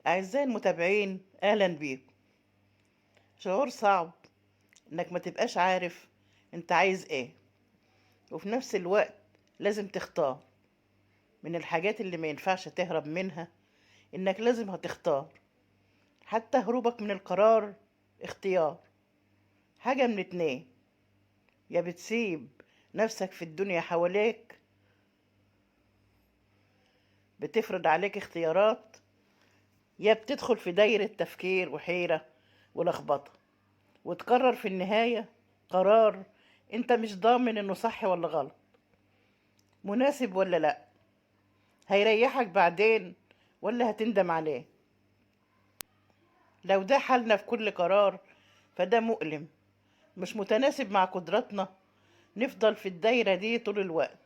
أعزائي المتابعين، أهلا بيكم. شعور صعب إنك ما تبقاش عارف أنت عايز إيه، وفي نفس الوقت لازم تختار. من الحاجات اللي ما ينفعش تهرب منها إنك لازم هتختار. حتى هروبك من القرار اختيار. حاجة من اتنين: يا بتسيب نفسك في الدنيا حواليك بتفرض عليك اختيارات، يا بتدخل في دايرة تفكير وحيرة ولخبطة، وتقرر في النهاية قرار انت مش ضامن انه صح ولا غلط، مناسب ولا لا، هيريحك بعدين ولا هتندم عليه. لو ده حالنا في كل قرار فده مؤلم، مش متناسب مع قدراتنا نفضل في الدايرة دي طول الوقت.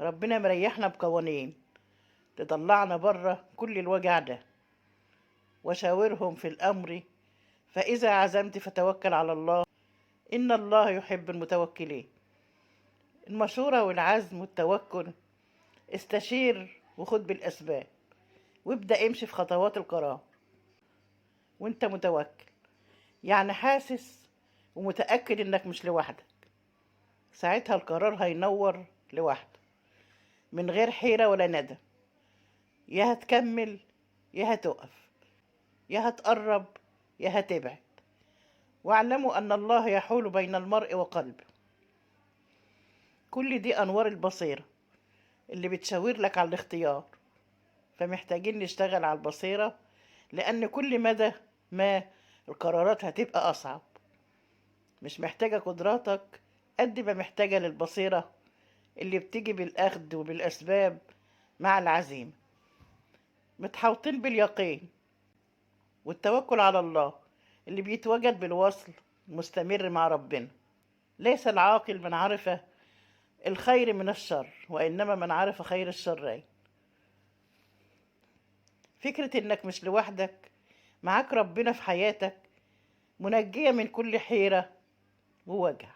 ربنا مريحنا بقوانين تطلعنا بره كل الوجع ده. وشاورهم في الأمر فإذا عزمت فتوكل على الله، إن الله يحب المتوكلين. المشورة والعزم والتوكل: استشير وخد بالأسباب، وابدأ امشي في خطوات القرار وانت متوكل، يعني حاسس ومتأكد انك مش لوحدك. ساعتها القرار هينور لوحده من غير حيرة ولا ندم. يا هتكمل يا هتقف، يا هتقرب يا هتبعد. واعلموا أن الله يحول بين المرء وقلبه. كل دي أنوار البصيرة اللي بتشاور لك على الاختيار. فمحتاجين نشتغل على البصيرة، لأن كل مدى ما القرارات هتبقى أصعب. مش محتاجة قدراتك قد ما محتاجة للبصيرة اللي بتيجي بالأخذ وبالأسباب مع العزيمة. متحوطين باليقين والتوكل على الله اللي بيتوجد بالوصل المستمر مع ربنا. ليس العاقل من عرف الخير من الشر، وإنما من عرف خير الشرين. فكرة إنك مش لوحدك، معاك ربنا في حياتك، منجية من كل حيرة ووجع.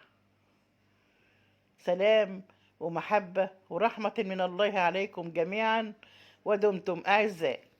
سلام ومحبة ورحمة من الله عليكم جميعا، ودمتم أعزاء.